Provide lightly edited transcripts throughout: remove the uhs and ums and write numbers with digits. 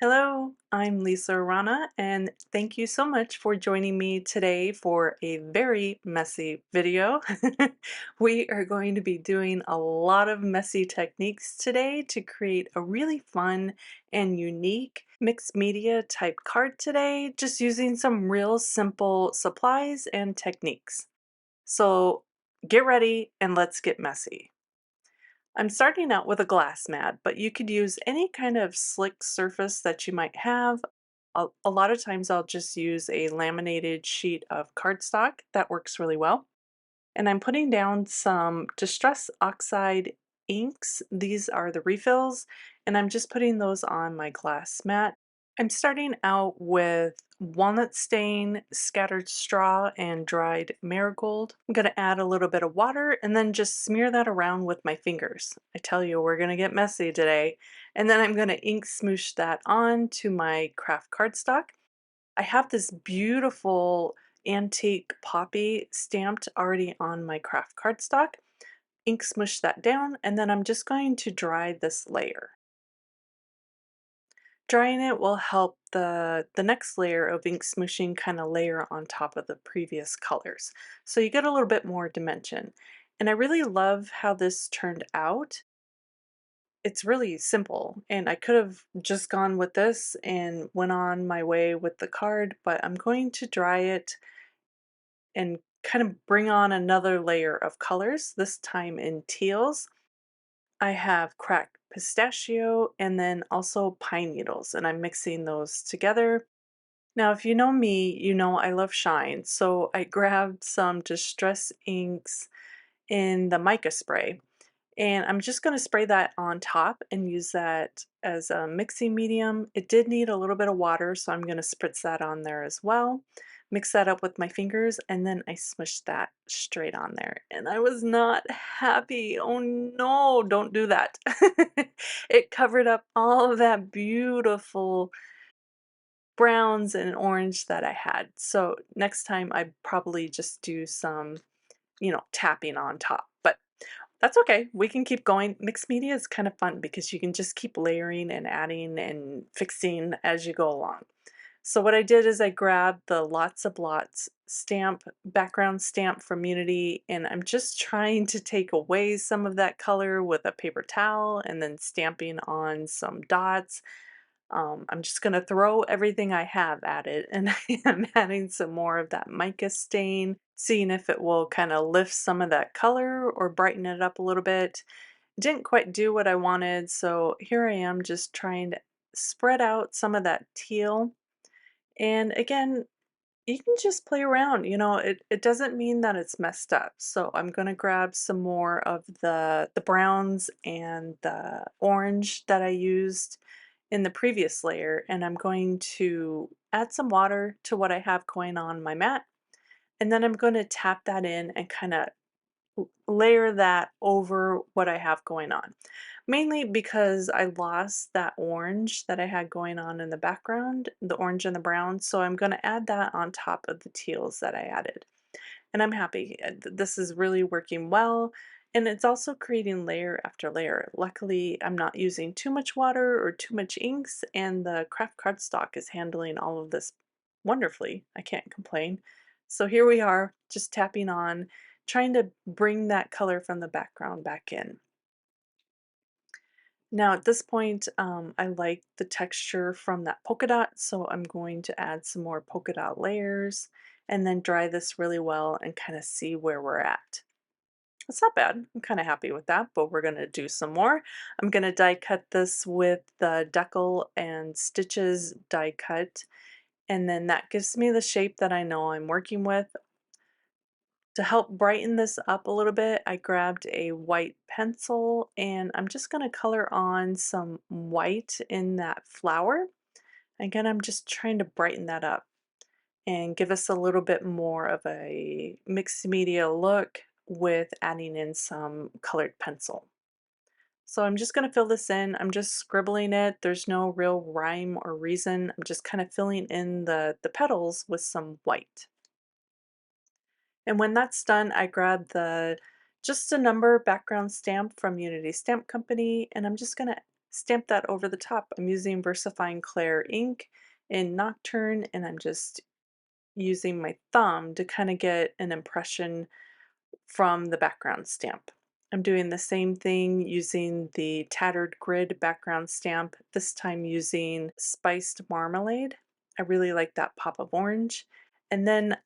Hello, I'm Lisa Rana, and thank you so much for joining me today for a very messy video. We are going to be doing a lot of messy techniques today to create a really fun and unique mixed media type card today, just using some real simple supplies and techniques. So get ready and let's get messy. I'm starting out with a glass mat, but you could use any kind of slick surface that you might have. A lot of times I'll just use a laminated sheet of cardstock. That works really well. And I'm putting down some Distress Oxide inks. These are the refills, and I'm just putting those on my glass mat. I'm starting out with walnut stain, scattered straw, and dried marigold. I'm going to add a little bit of water and then just smear that around with my fingers. I tell you, we're going to get messy today. And then I'm going to ink smoosh that on to my craft cardstock. I have this beautiful antique poppy stamped already on my craft cardstock. Ink smush that down, and then I'm just going to dry this layer. Drying it will help the next layer of ink smooshing kind of layer on top of the previous colors. So you get a little bit more dimension. And I really love how this turned out. It's really simple, and I could have just gone with this and went on my way with the card, but I'm going to dry it and kind of bring on another layer of colors, this time in teals. I have cracked pistachio and then also pine needles, and I'm mixing those together. Now, if you know me, you know I love shine, so I grabbed some Distress inks in the mica spray, and I'm just going to spray that on top and use that as a mixing medium. It did need a little bit of water, so I'm going to spritz that on there as well. Mix that up with my fingers, and then I smushed that straight on there. And I was not happy. Oh no, don't do that. It covered up all of that beautiful browns and orange that I had. So next time I probably just do some, tapping on top. But that's okay. We can keep going. Mixed media is kind of fun because you can just keep layering and adding and fixing as you go along. So what I did is I grabbed the Lots of Lots stamp, background stamp from Unity, and I'm just trying to take away some of that color with a paper towel and then stamping on some dots. I'm just going to throw everything I have at it, and I am adding some more of that mica stain, seeing if it will kind of lift some of that color or brighten it up a little bit. Didn't quite do what I wanted, so here I am just trying to spread out some of that teal. And again, you can just play around, it doesn't mean that it's messed up. So I'm going to grab some more of the browns and the orange that I used in the previous layer, and I'm going to add some water to what I have going on my mat, and then I'm going to tap that in and kind of layer that over what I have going on. Mainly because I lost that orange that I had going on in the background, the orange and the brown, so I'm going to add that on top of the teals that I added. And I'm happy. This is really working well, and it's also creating layer after layer. Luckily, I'm not using too much water or too much inks, and the craft cardstock is handling all of this wonderfully. I can't complain. So here we are, just tapping on, trying to bring that color from the background back in. Now at this point, I like the texture from that polka dot, so I'm going to add some more polka dot layers and then dry this really well and kind of see where we're at. It's not bad. I'm kind of happy with that, but we're going to do some more. I'm going to die cut this with the decal and stitches die cut, and then that gives me the shape that I know I'm working with. To help brighten this up a little bit, I grabbed a white pencil and I'm just going to color on some white in that flower. Again, I'm just trying to brighten that up and give us a little bit more of a mixed media look with adding in some colored pencil. So I'm just going to fill this in. I'm just scribbling it. There's no real rhyme or reason. I'm just kind of filling in the petals with some white. And when that's done, I grab the just a number background stamp from Unity Stamp Company, and I'm just gonna stamp that over the top. I'm using VersaFine Clair ink in Nocturne, and I'm just using my thumb to kind of get an impression from the background stamp. I'm doing the same thing using the Tattered Grid background stamp, this time using Spiced Marmalade. I really like that pop of orange. And then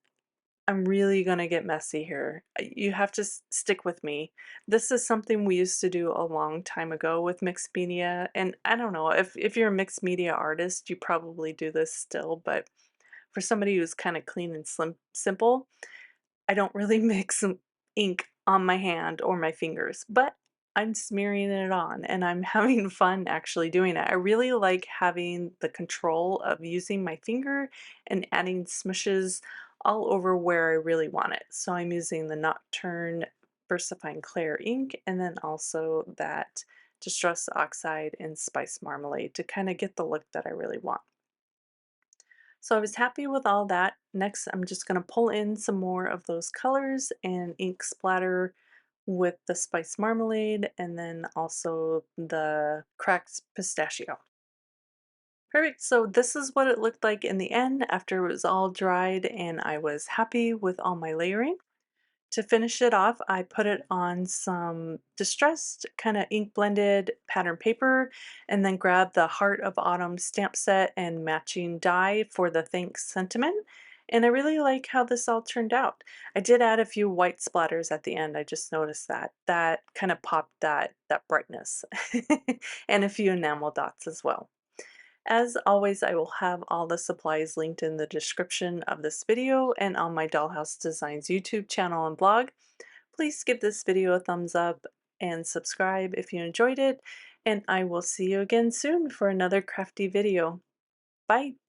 I'm really gonna get messy here. You have to stick with me. This is something we used to do a long time ago with mixed media, and I don't know if you're a mixed media artist, you probably do this still, but for somebody who's kind of clean and simple, I don't really mix ink on my hand or my fingers, but I'm smearing it on and I'm having fun actually doing it. I really like having the control of using my finger and adding smushes all over where I really want it. So I'm using the Nocturne VersaFine Clair ink and then also that Distress Oxide and Spice Marmalade to kind of get the look that I really want. So I was happy with all that. Next, I'm just going to pull in some more of those colors and ink splatter with the spice marmalade and then also the cracked pistachio. Perfect. So this is what it looked like in the end after it was all dried and I was happy with all my layering. To finish it off, I put it on some distressed kind of ink blended pattern paper and then grabbed the Heart of Autumn stamp set and matching die for the thanks sentiment. And I really like how this all turned out. I did add a few white splatters at the end. I just noticed that. That kind of popped that brightness and a few enamel dots as well. As always, I will have all the supplies linked in the description of this video and on my Dollhouse Designs YouTube channel and blog. Please give this video a thumbs up and subscribe if you enjoyed it, and I will see you again soon for another crafty video. Bye!